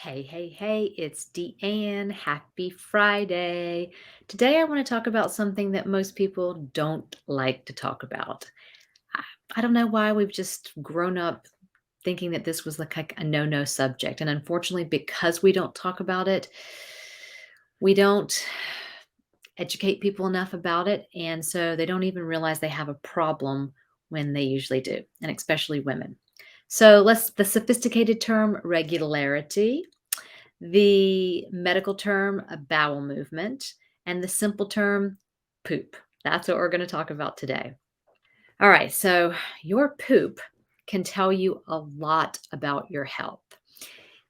Hey, it's Deanne. Happy Friday. Today, I want to talk about something that most people don't like to talk about. I, I don't know why we've just grown up thinking that this was like a no subject. And unfortunately, because we don't talk about it, we don't educate people enough about it. And so they don't even realize they have a problem when they usually do, and especially women. So let's the sophisticated term regularity, the medical term, a bowel movement, and the simple term, poop. That's what we're going to talk about today. All right, so your poop can tell you a lot about your health.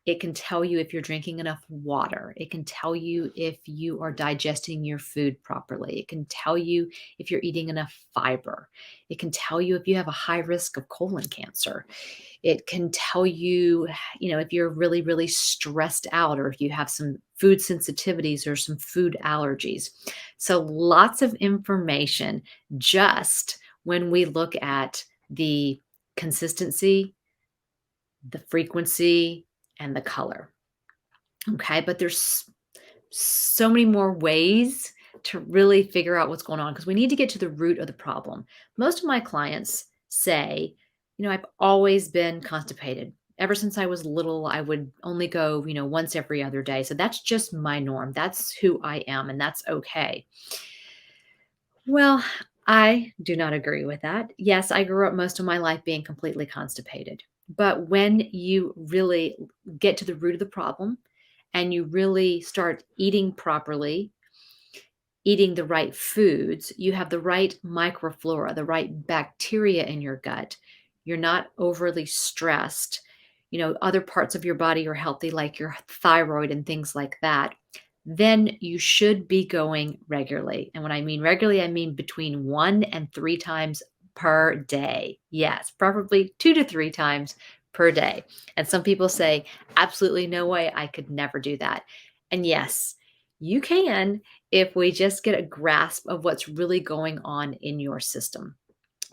It can tell you if you're drinking enough water. It can tell you if you are digesting your food properly. It can tell you if you're eating enough fiber. It can tell you if you have a high risk of colon cancer. It can tell you, if you're really, really stressed out or if you have some food sensitivities or some food allergies. So, lots of information just when we look at the consistency, the frequency, and the color. Okay. But there's so many more ways to really figure out what's going on because we need to get to the root of the problem. Most of my clients say, I've always been constipated. Ever since I was little, I would only go, once every other day. So that's just my norm. That's who I am, and that's okay. Well, I do not agree with that. Yes, I grew up most of my life being completely constipated. But when you really get to the root of the problem and you really start eating properly, eating the right foods, you have the right microflora, the right bacteria in your gut. You're not overly stressed. Other parts of your body are healthy, like your thyroid and things like that. Then you should be going regularly. And when I mean regularly, I mean between 1 and 3 times per day. Yes, preferably 2 to 3 times per day. And some people say, absolutely no way, I could never do that. And yes, you can if we just get a grasp of what's really going on in your system.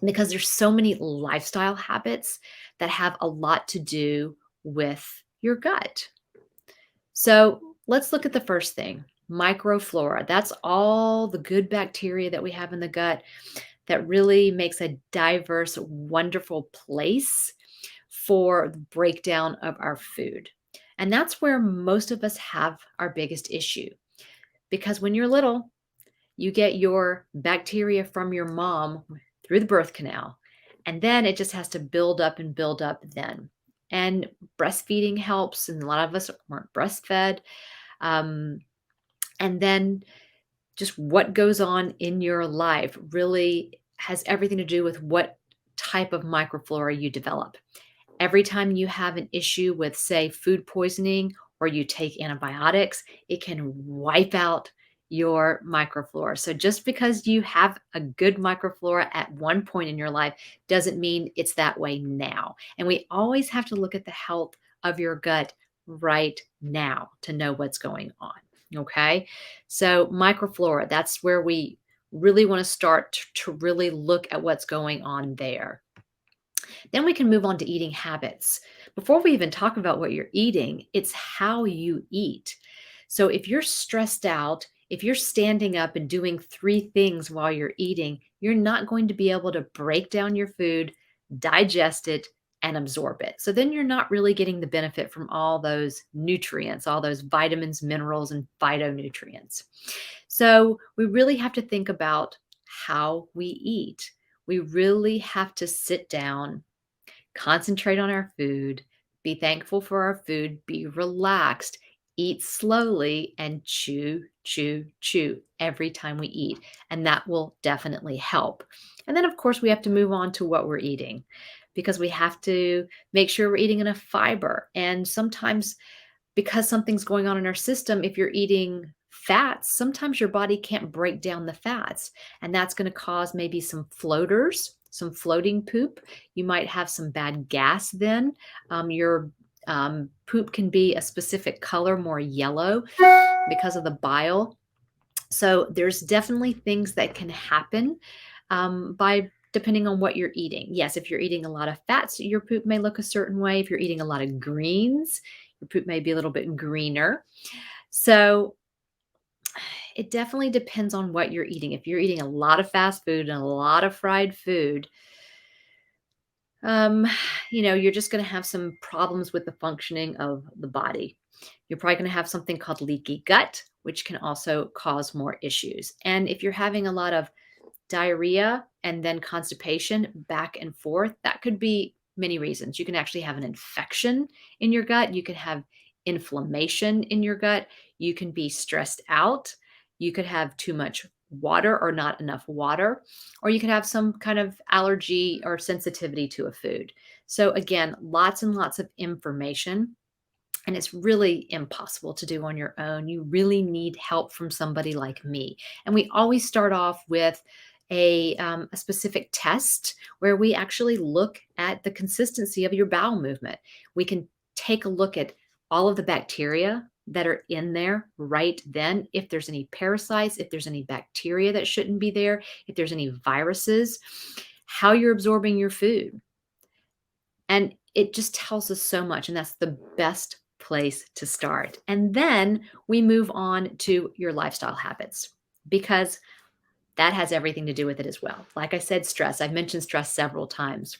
Because there's so many lifestyle habits that have a lot to do with your gut. So let's look at the first thing, microflora. That's all the good bacteria that we have in the gut that really makes a diverse, wonderful place for the breakdown of our food. And that's where most of us have our biggest issue. Because when you're little, you get your bacteria from your mom through the birth canal, and then it just has to build up and build up then. And breastfeeding helps, and a lot of us weren't breastfed. Um, and then just what goes on in your life really has everything to do with what type of microflora you develop. Every time you have an issue with, say, food poisoning or you take antibiotics, it can wipe out your microflora. So just because you have a good microflora at one point in your life doesn't mean it's that way now. And we always have to look at the health of your gut right now to know what's going on. Okay. So microflora, that's where we really want to start to really look at what's going on there. Then we can move on to eating habits. Before we even talk about what you're eating, it's how you eat. So if you're stressed out, if you're standing up and doing 3 things while you're eating, you're not going to be able to break down your food, digest it, and absorb it. So then you're not really getting the benefit from all those nutrients, all those vitamins, minerals, and phytonutrients. So we really have to think about how we eat. We really have to sit down, concentrate on our food, be thankful for our food, be relaxed, eat slowly, and chew, chew, chew every time we eat. And that will definitely help. And then, of course, we have to move on to what we're eating because we have to make sure we're eating enough fiber. And sometimes, because something's going on in our system, if you're eating fats, sometimes your body can't break down the fats. And that's going to cause maybe some floaters, some floating poop. You might have some bad gas then. Your poop can be a specific color, more yellow because of the bile. So there's definitely things that can happen by depending on what you're eating. Yes, if you're eating a lot of fats, your poop may look a certain way. If you're eating a lot of greens, Your poop may be a little bit greener. So it definitely depends on what you're eating. If you're eating a lot of fast food and a lot of fried food, um, you're just going to have some problems with the functioning of the body. You're probably going to have something called leaky gut, which can also cause more issues. And if you're having a lot of diarrhea and then constipation back and forth, that could be many reasons. You can actually have an infection in your gut. You can have inflammation in your gut. You can be stressed out. You could have too much water or not enough water, or you could have some kind of allergy or sensitivity to a food. So, again, lots and lots of information, and it's really impossible to do on your own. You really need help from somebody like me. And we always start off with a specific test where we actually look at the consistency of your bowel movement. We can take a look at all of the bacteria that are in there right then, if there's any parasites, if there's any bacteria that shouldn't be there, if there's any viruses, how you're absorbing your food. And it just tells us so much, and that's the best place to start. And then we move on to your lifestyle habits because that has everything to do with it as well. Like I said, stress. I've mentioned stress several times.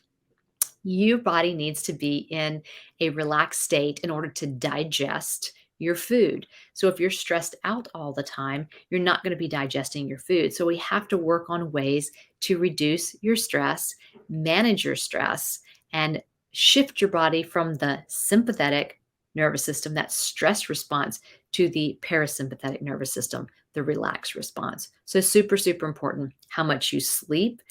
Your body needs to be in a relaxed state in order to digest your food. So if you're stressed out all the time, you're not going to be digesting your food. So we have to work on ways to reduce your stress, manage your stress, and shift your body from the sympathetic nervous system, that stress response, to the parasympathetic nervous system, the relaxed response. So super, super important how much you sleep,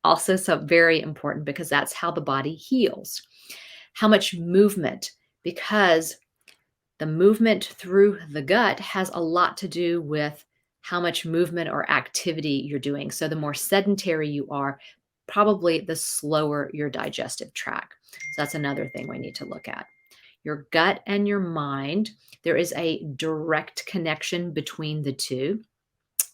also, so very important because that's how the body heals. How much movement, because the movement through the gut has a lot to do with how much movement or activity you're doing. So, the more sedentary you are, probably the slower your digestive tract. So, that's another thing we need to look at. Your gut and your mind, there is a direct connection between the two.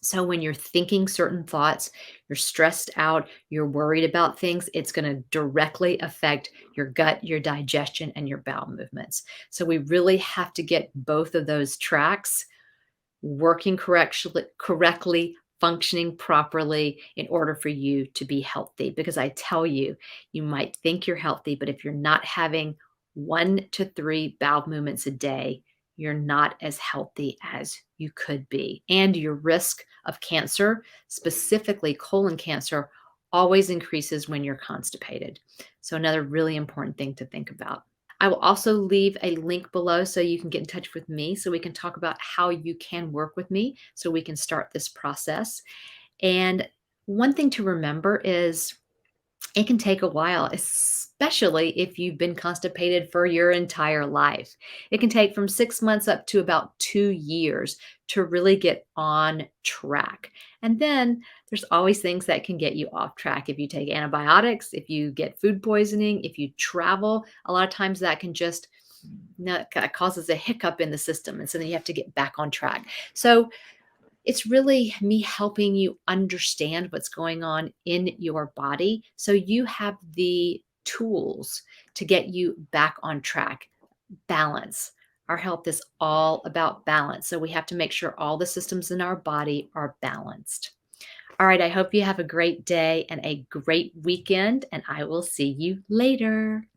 So when you're thinking certain thoughts, you're stressed out, you're worried about things, it's going to directly affect your gut, your digestion, and your bowel movements. So we really have to get both of those tracks working correctly, functioning properly in order for you to be healthy. Because I tell you, you might think you're healthy, but if you're not having 1 to 3 bowel movements a day, you're not as healthy as you could be. And your risk of cancer, specifically colon cancer, always increases when you're constipated. So, another really important thing to think about. I will also leave a link below so you can get in touch with me so we can talk about how you can work with me so we can start this process. And one thing to remember is it can take a while, especially if you've been constipated for your entire life. It can take from 6 months up to about 2 years to really get on track. And then there's always things that can get you off track. If you take antibiotics, if you get food poisoning, if you travel, a lot of times that can just that causes a hiccup in the system. And so then you have to get back on track. So it's really me helping you understand what's going on in your body so you have the tools to get you back on track. Balance. Our health is all about balance. So we have to make sure all the systems in our body are balanced. All right, I hope you have a great day and a great weekend, and I will see you later.